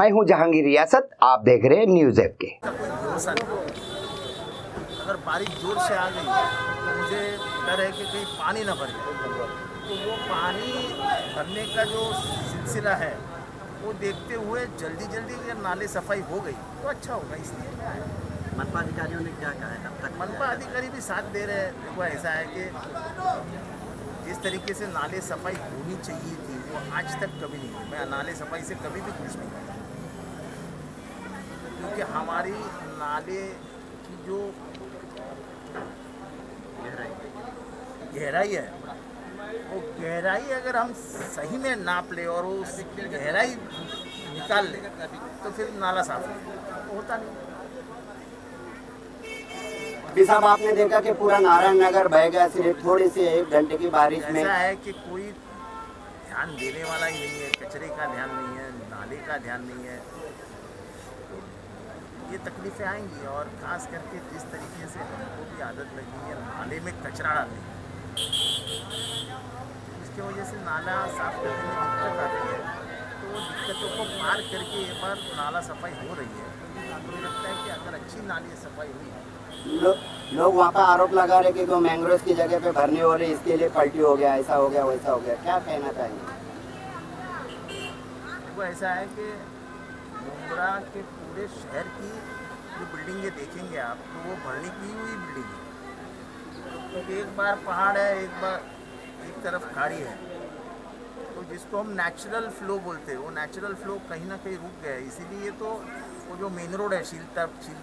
मैं हूं जहांगीर रियासत, आप देख रहे हैं न्यूज़ ऐप के। अगर बारिश जोर से आ गई तो मुझे डर है कि कहीं पानी ना भर जाए, तो वो पानी भरने का जो सिलसिला है वो देखते हुए जल्दी अगर नाले सफाई हो गई तो अच्छा होगा, इसलिए मैं आया। मनपा अधिकारियों ने क्या कहा है अब तक? मनपा अधिकारी भी साथ दे रहे हैं। देखो ऐसा है कि जिस तरीके से नाले सफाई होनी चाहिए थी वो आज तक कभी नहीं हुई। मैं नाले सफाई से कभी भी खुश नहीं था, क्योंकि हमारी नाले की जो गहराई है वो गहराई अगर हम सही में नाप ले और उस गहराई निकाल ले तो फिर नाला साफ होता नहीं। भी साहब, आपने देखा कि पूरा नारायण नगर बह गया सिर्फ थोड़ी सी 1 घंटे की बारिश में। ऐसा है कि कोई ध्यान देने वाला ही नहीं है, कचरे का ध्यान नहीं है, नाले का ध्यान नहीं है, तो ये तकलीफें आएंगी। और खास करके जिस तरीके से हमको भी आदत लगी है नाले में कचरा डालने, इसकी वजह से नाला साफ करने में दिक्कत आती है। तो वो दिक्कतों को पार करके एक बार नाला सफाई हो रही है। मुझे लगता है कि अगर अच्छी नाली सफाई हुई लोग वहाँ पर आरोप लगा रहे कि मैंग्रोव की जगह पे भरनी हो रही, इसके लिए पलटी हो गया, ऐसा हो गया वैसा हो गया, क्या कहना चाहिए? वो ऐसा है कि मुंब्रा के पूरे शहर की जो बिल्डिंगें देखेंगे आप तो वो भरने की हुई बिल्डिंग है। तो एक बार पहाड़ है, एक तरफ खाड़ी है, तो जिसको हम नेचुरल फ्लो बोलते हैं वो नेचुरल फ्लो कहीं ना कहीं रुक गया है। इसीलिए तो वो जो मेन रोड है शील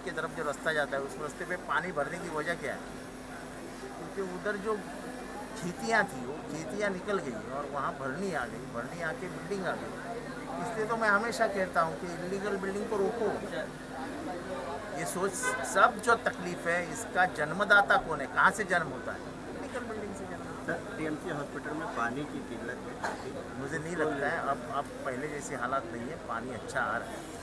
के तरफ जो रास्ता जाता है उस रास्ते पे पानी भरने की वजह क्या है? क्योंकि उधर जो खेतियाँ थी वो खेतियाँ निकल गई और वहाँ भरनी आ गई, भरनी आके बिल्डिंग आ गई। इसलिए तो मैं हमेशा कहता हूँ कि इलीगल बिल्डिंग को रोको। ये सोच सब जो तकलीफ है इसका जन्मदाता कौन है, कहाँ से जन्म होता है? इलीगल बिल्डिंग से जन्म। टीएमसी हॉस्पिटल में पानी की किल्लत है, मुझे नहीं लगता है अब पहले जैसे हालात नहीं है, पानी अच्छा आ रहा है।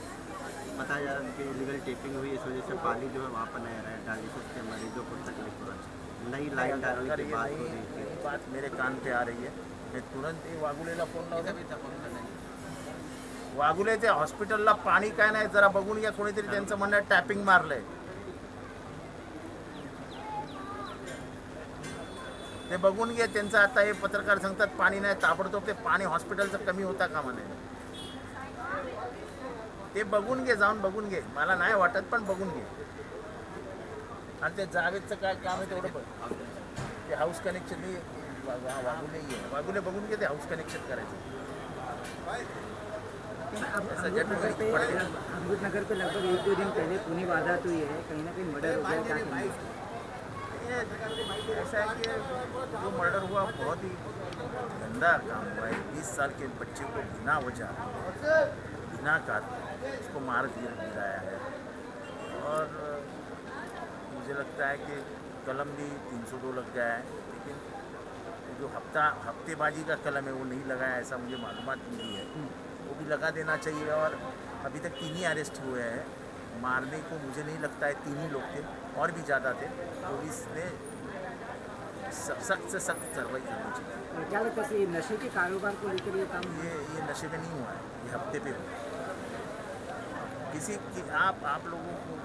बताया जा रहा है कि इलीगल टेपिंग हुई, इस वजह से पानी जो है वहाँ पर नहीं रहा है, डायलिसिस के मरीजों को तकलीफ हो रही है। नई लाइन डालने की बात हो रही थी, बात मेरे कान पे आ रही है, मैं तुरंत ही वागुलेला फोन लावला. वागुले ते हॉस्पिटलला पाणी काय नाही, जरा बघून घ्या. कोणीतरी त्यांचं म्हणणं टॅपिंग मारलंय, ते बघून घे. त्यांचं आता हे पत्रकार सांगतात पाणी नाही, ताबडतोब ते पाणी हॉस्पिटलचं कमी होता कामा नये. ते बघून घे, जाऊन बघून घे. मला नाही वाटत पण बघून घे. आणि ते जावेदचं काय काम आहे तेवढं पण, ते हाऊस कनेक्शन नाही, वागुले बघून घे, ते हाऊस कनेक्शन करायचं. अमृतनगर पे लगभग 1-2 दिन पहले खूनी वारदात हुई है, कहीं ना कहीं मर्डर हो गया, क्या कहेंगे? ऐसा है कि जो मर्डर हुआ बहुत ही गंदा काम हुआ है. 20 साल के बच्चे को बिना वजह बिना कारण उसको मार गिराया है. और मुझे लगता है कि कलम भी 302 लग गया है, लेकिन जो हफ्तेबाजी का कलम है वो नहीं लगाया, ऐसा मुझे मालूमात मिली है. वो भी लगा देना चाहिए. और अभी तक 3 ही अरेस्ट हुए हैं. मारने को मुझे नहीं लगता है 3 ही लोग थे, और भी ज़्यादा थे. पुलिस ने सख्त से सख्त कार्रवाई करनी चाहिए. क्या लगता है नशे के कारोबार को लेकर ये काम? ये नशे में नहीं हुआ है, ये हफ्ते पे हुआ.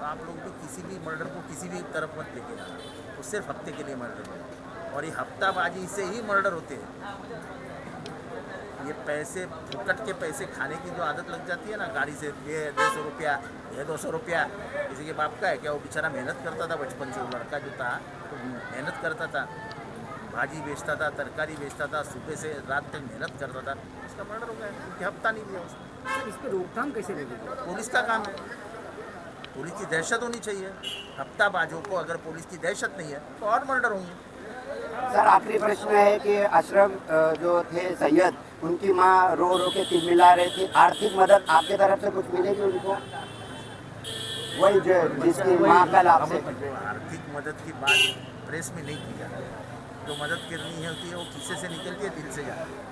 आप लोग भी किसी भी मर्डर को किसी भी तरफ मत लेके जाना, वो सिर्फ हफ्ते के लिए मर्डर है. और ये हफ्ताबाजी से ही मर्डर होते हैं. ये पैसे फुकट के पैसे खाने की जो आदत लग जाती है ना, गाड़ी से ये 150 रुपया, ये 200 रुपया, किसी के बाप का है क्या? वो बेचारा मेहनत करता था बचपन से. वो लड़का जो था तो मेहनत करता था, भाजी बेचता था, तरकारी बेचता था, सुबह से रात तक मेहनत करता था. उसका मर्डर हो गया क्योंकि हफ्ता नहीं दिया उसने. इस पर रोकथाम कैसे लगेगी? पुलिस का काम है, पुलिस की दहशत होनी चाहिए. हफ्ताबाजों को अगर पुलिस की दहशत नहीं है तो और मर्डर होंगे. सर, आखिरी प्रश्न है कि अशरफ जो थे सैयद, उनकी माँ रो के तिलमिला रही थी. आर्थिक मदद आपके तरफ से कुछ मिलेगी उनको? वही जो जिसकी माँ कल आपसे. आर्थिक मदद की बात प्रेस में नहीं की जाती. जो मदद करनी होती है वो किसी से निकलती है, दिल से जाती है.